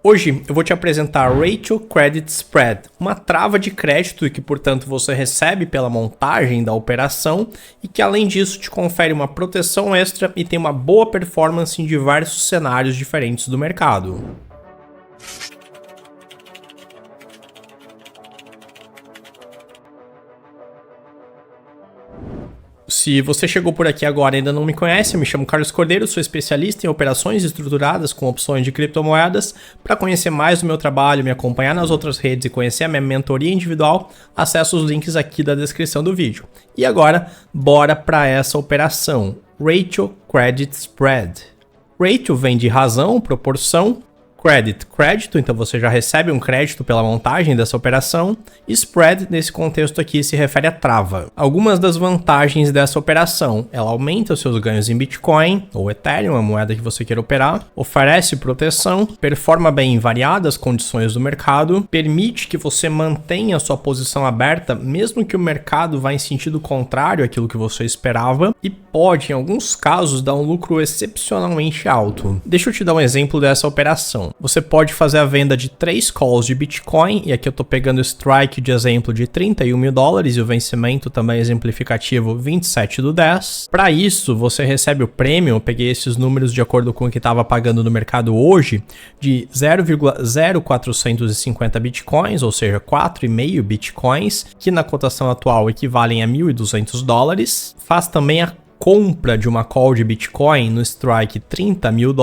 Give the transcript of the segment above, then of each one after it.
Hoje eu vou te apresentar Ratio Credit Spread, uma trava de crédito que, portanto, você recebe pela montagem da operação e que, além disso, te confere uma proteção extra e tem uma boa performance em diversos cenários diferentes do mercado. Se você chegou por aqui agora e ainda não me conhece, eu me chamo Carlos Cordeiro, sou especialista em operações estruturadas com opções de criptomoedas. Para conhecer mais do meu trabalho, me acompanhar nas outras redes e conhecer a minha mentoria individual, acesse os links aqui da descrição do vídeo. E agora, bora para essa operação, Ratio Credit Spread. Ratio vem de razão, proporção. Credit, crédito, então você já recebe um crédito pela montagem dessa operação. E spread, nesse contexto aqui, se refere à trava. Algumas das vantagens dessa operação: ela aumenta os seus ganhos em Bitcoin ou Ethereum, a moeda que você queira operar, oferece proteção, performa bem em variadas condições do mercado, permite que você mantenha a sua posição aberta mesmo que o mercado vá em sentido contrário àquilo que você esperava e pode, em alguns casos, dar um lucro excepcionalmente alto. Deixa eu te dar um exemplo dessa operação. Você pode fazer a venda de 3 calls de Bitcoin, e aqui eu estou pegando o strike de exemplo de $31 mil e o vencimento também exemplificativo 27/10. Para isso, você recebe o prêmio, eu peguei esses números de acordo com o que estava pagando no mercado hoje, de 0,0450 Bitcoins, ou seja, 4,5 Bitcoins, que na cotação atual equivalem a $1.200. Faz também a compra de uma call de Bitcoin no strike $30 mil,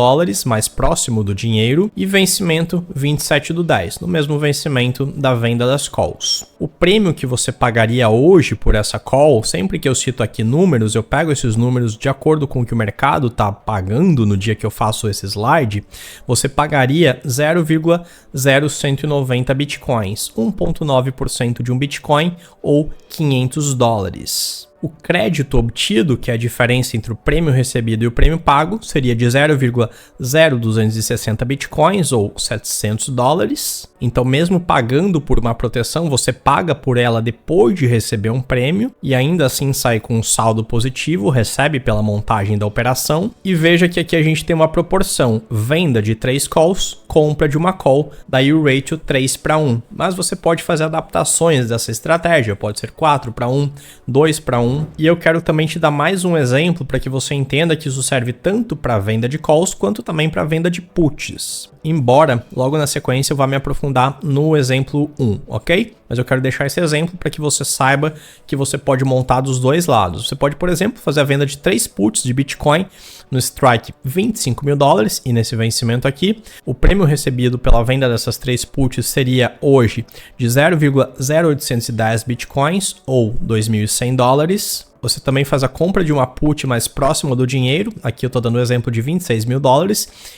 mais próximo do dinheiro, e vencimento 27/10, no mesmo vencimento da venda das calls. O prêmio que você pagaria hoje por essa call, sempre que eu cito aqui números, eu pego esses números de acordo com o que o mercado está pagando no dia que eu faço esse slide, você pagaria 0,0190 Bitcoins, 1,9% de um Bitcoin ou $500. O crédito obtido, que é a diferença entre o prêmio recebido e o prêmio pago, seria de 0,0260 Bitcoins ou $700. Então, mesmo pagando por uma proteção, você paga por ela depois de receber um prêmio e ainda assim sai com um saldo positivo, recebe pela montagem da operação. E veja que aqui a gente tem uma proporção: venda de 3 calls, compra de uma call, daí o ratio 3:1. Mas você pode fazer adaptações dessa estratégia, pode ser 4:1, 2:1. E eu quero também te dar mais um exemplo para que você entenda que isso serve tanto para venda de calls quanto também para venda de puts. Embora logo na sequência eu vá me aprofundar no exemplo 1, ok? Mas eu quero deixar esse exemplo para que você saiba que você pode montar dos dois lados. Você pode, por exemplo, fazer a venda de 3 puts de Bitcoin no strike $25 mil e nesse vencimento aqui, o prêmio recebido pela venda dessas 3 puts seria hoje de 0,0810 Bitcoins ou $2.100. Você também faz a compra de uma put mais próxima do dinheiro, aqui eu estou dando o exemplo de $26 mil,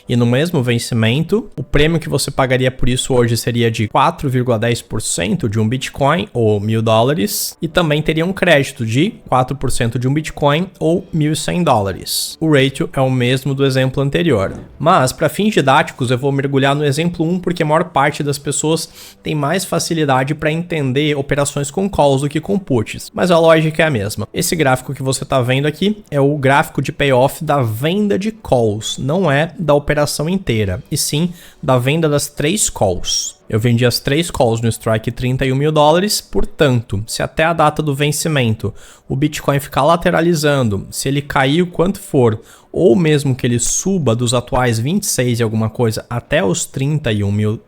e no mesmo vencimento, o prêmio que você pagaria por isso hoje seria de 4,10% de um Bitcoin, ou $1.000, e também teria um crédito de 4% de um Bitcoin, ou $1.100. O ratio é o mesmo do exemplo anterior. Mas, para fins didáticos, eu vou mergulhar no exemplo 1, porque a maior parte das pessoas tem mais facilidade para entender operações com calls do que com puts, mas a lógica é a mesma. Esse gráfico que você está vendo aqui é o gráfico de payoff da venda de calls, não é da operação inteira, e sim da venda das 3 calls. Eu vendi as 3 calls no strike $31 mil, portanto, se até a data do vencimento o Bitcoin ficar lateralizando, se ele cair o quanto for, ou mesmo que ele suba dos atuais 26 e alguma coisa até os $31 mil,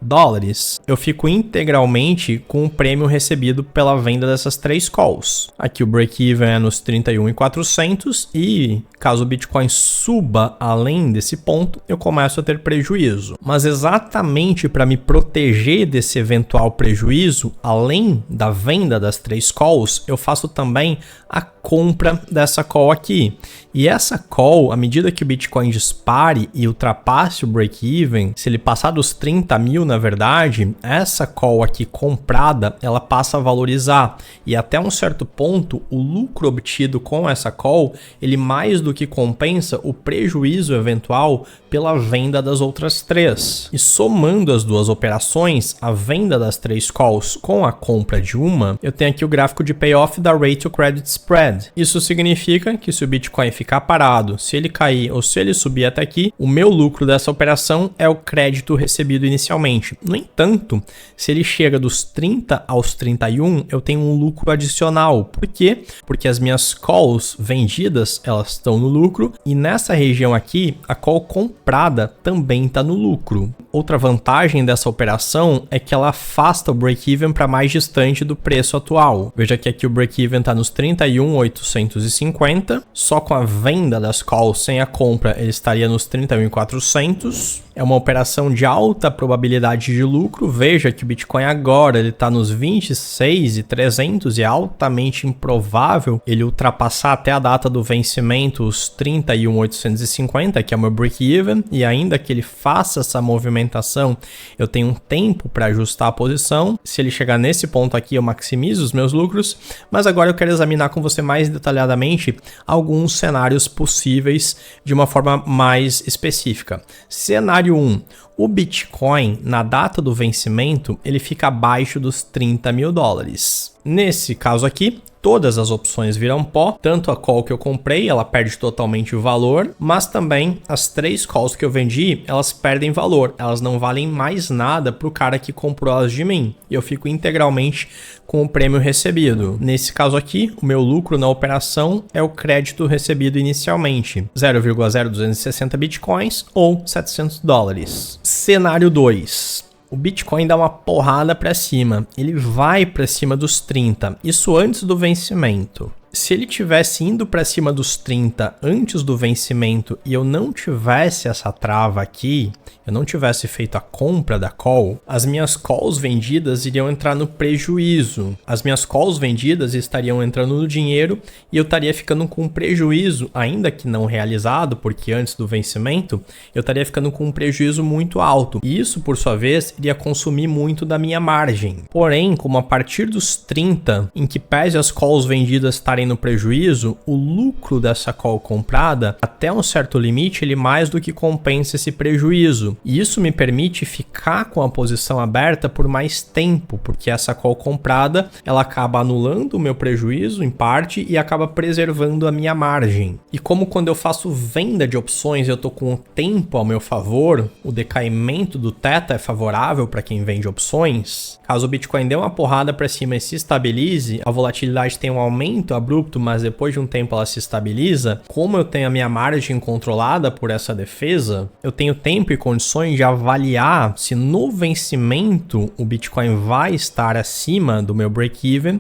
eu fico integralmente com o prêmio recebido pela venda dessas 3 calls. Aqui o break-even é nos 31.400 e caso o Bitcoin suba além desse ponto, eu começo a ter prejuízo. Mas exatamente para me proteger desse eventual prejuízo, além da venda das 3 calls, eu faço também a compra dessa call aqui. E essa call, à medida que o Bitcoin dispare e ultrapasse o break-even, se ele passar dos 30 mil, na verdade, essa call aqui comprada, ela passa a valorizar. E até um certo ponto, o lucro obtido com essa call, ele mais do que compensa o prejuízo eventual pela venda das outras 3. E somando as duas operações, a venda das 3 calls com a compra de uma, eu tenho aqui o gráfico de payoff da Ratio Credit Spread. spread. Isso significa que se o Bitcoin ficar parado, se ele cair ou se ele subir até aqui, o meu lucro dessa operação é o crédito recebido inicialmente. No entanto, se ele chega dos 30 aos 31, eu tenho um lucro adicional. Por quê? Porque as minhas calls vendidas, elas estão no lucro, e nessa região aqui, a call comprada também está no lucro. Outra vantagem dessa operação é que ela afasta o break-even para mais distante do preço atual. Veja que aqui o break-even está nos 31.850, só com a venda das calls sem a compra ele estaria nos 31.400. É uma operação de alta probabilidade de lucro. Veja que o Bitcoin agora ele está nos 26.300 e é altamente improvável ele ultrapassar até a data do vencimento os 31.850, que é o meu break-even, e ainda que ele faça essa movimentação, eu tenho um tempo para ajustar a posição. Se ele chegar nesse ponto aqui, eu maximizo os meus lucros, mas agora eu quero examinar com você mais detalhadamente alguns cenários possíveis de uma forma mais específica. Cenário 1. O Bitcoin, na data do vencimento, ele fica abaixo dos 30 mil dólares. Nesse caso aqui, todas as opções viram pó, tanto a call que eu comprei, ela perde totalmente o valor, mas também as 3 calls que eu vendi, elas perdem valor, elas não valem mais nada para o cara que comprou elas de mim, e eu fico integralmente com o prêmio recebido. Nesse caso aqui, o meu lucro na operação é o crédito recebido inicialmente, 0,0260 bitcoins ou 700 dólares. Cenário 2. O Bitcoin dá uma porrada para cima, ele vai para cima dos 30, isso antes do vencimento. Se ele tivesse indo para cima dos 30 antes do vencimento e eu não tivesse essa trava aqui, eu não tivesse feito a compra da call, as minhas calls vendidas iriam entrar no prejuízo. As minhas calls vendidas estariam entrando no dinheiro e eu estaria ficando com um prejuízo, ainda que não realizado, porque antes do vencimento, eu estaria ficando com um prejuízo muito alto. E isso, por sua vez, iria consumir muito da minha margem. Porém, como a partir dos 30, em que pese as calls vendidas estarem no prejuízo, o lucro dessa call comprada, até um certo limite, ele mais do que compensa esse prejuízo. E isso me permite ficar com a posição aberta por mais tempo, porque essa call comprada, ela acaba anulando o meu prejuízo em parte e acaba preservando a minha margem. E como quando eu faço venda de opções, eu tô com o tempo ao meu favor, o decaimento do teta é favorável para quem vende opções. Caso o Bitcoin dê uma porrada para cima e se estabilize, a volatilidade tem um aumento abrupto, mas depois de um tempo ela se estabiliza. Como eu tenho a minha margem controlada por essa defesa, eu tenho tempo e condições de avaliar se no vencimento o Bitcoin vai estar acima do meu break-even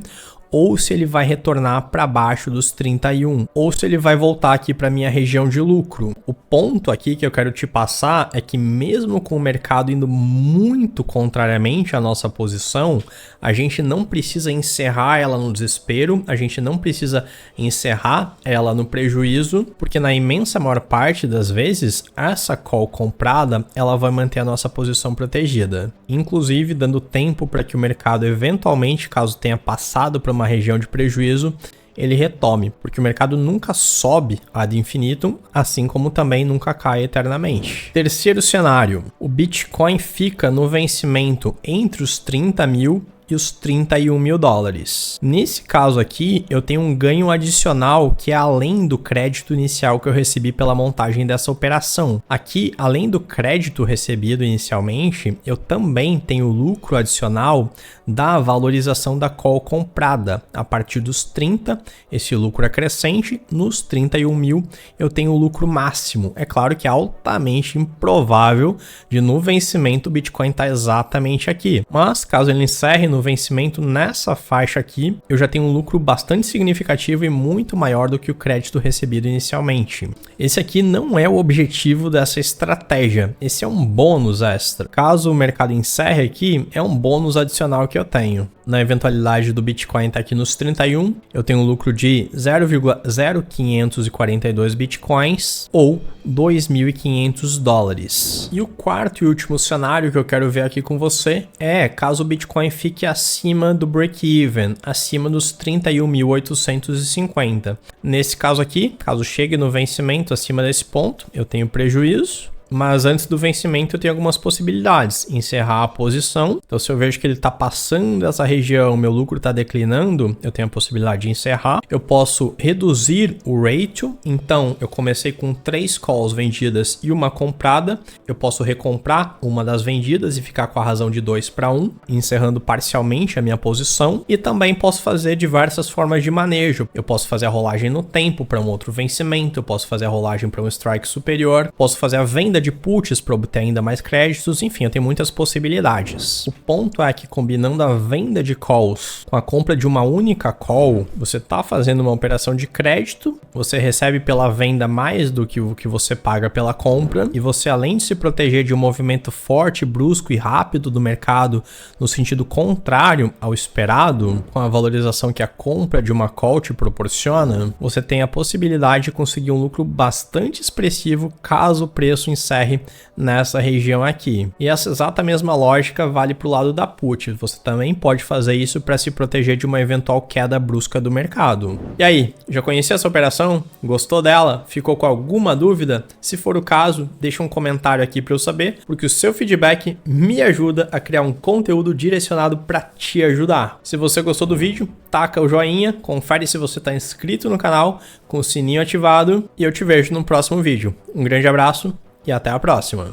ou se ele vai retornar para baixo dos 31, ou se ele vai voltar aqui para minha região de lucro. O ponto aqui que eu quero te passar é que mesmo com o mercado indo muito contrariamente à nossa posição, a gente não precisa encerrar ela no desespero, a gente não precisa encerrar ela no prejuízo, porque na imensa maior parte das vezes, essa call comprada, ela vai manter a nossa posição protegida. Inclusive, dando tempo para que o mercado eventualmente, caso tenha passado para uma região de prejuízo, ele retome, porque o mercado nunca sobe ad infinitum, assim como também nunca cai eternamente. Terceiro cenário, o Bitcoin fica no vencimento entre os 30 mil e os 31 mil dólares. Nesse caso aqui, eu tenho um ganho adicional que é além do crédito inicial que eu recebi pela montagem dessa operação. Aqui, além do crédito recebido inicialmente, eu também tenho lucro adicional da valorização da call comprada. A partir dos 30, esse lucro é crescente, nos 31 mil eu tenho o lucro máximo. É claro que é altamente improvável de no vencimento o Bitcoin estar exatamente aqui, mas caso ele encerre no vencimento nessa faixa aqui, eu já tenho um lucro bastante significativo e muito maior do que o crédito recebido inicialmente. Esse aqui não é o objetivo dessa estratégia, esse é um bônus extra. Caso o mercado encerre aqui, é um bônus adicional que eu tenho. Na eventualidade do Bitcoin estar aqui nos 31, eu tenho um lucro de 0,0542 Bitcoins ou 2.500 dólares. E o quarto e último cenário que eu quero ver aqui com você é caso o Bitcoin fique acima do break-even, acima dos 31.850. Nesse caso aqui, caso chegue no vencimento acima desse ponto, eu tenho prejuízo, mas antes do vencimento eu tenho algumas possibilidades. Encerrar a posição, então se eu vejo que ele está passando essa região, meu lucro está declinando, eu tenho a possibilidade de encerrar. Eu posso reduzir o ratio, então eu comecei com 3 calls vendidas e uma comprada, eu posso recomprar uma das vendidas e ficar com a razão de 2-1, encerrando parcialmente a minha posição, e também posso fazer diversas formas de manejo. Eu posso fazer a rolagem no tempo para um outro vencimento, eu posso fazer a rolagem para um strike superior, posso fazer a venda de puts para obter ainda mais créditos, enfim, eu tenho muitas possibilidades. O ponto é que combinando a venda de calls com a compra de uma única call, você está fazendo uma operação de crédito, você recebe pela venda mais do que o que você paga pela compra, e você, além de se proteger de um movimento forte, brusco e rápido do mercado no sentido contrário ao esperado, com a valorização que a compra de uma call te proporciona, você tem a possibilidade de conseguir um lucro bastante expressivo caso o preço encerre nessa região aqui. E essa exata mesma lógica vale para o lado da put. Você também pode fazer isso para se proteger de uma eventual queda brusca do mercado. E aí, já conhecia essa operação? Gostou dela? Ficou com alguma dúvida? Se for o caso, deixa um comentário aqui para eu saber, porque o seu feedback me ajuda a criar um conteúdo direcionado para te ajudar. Se você gostou do vídeo, taca o joinha, confere se você está inscrito no canal, com o sininho ativado, e eu te vejo no próximo vídeo. Um grande abraço e até a próxima!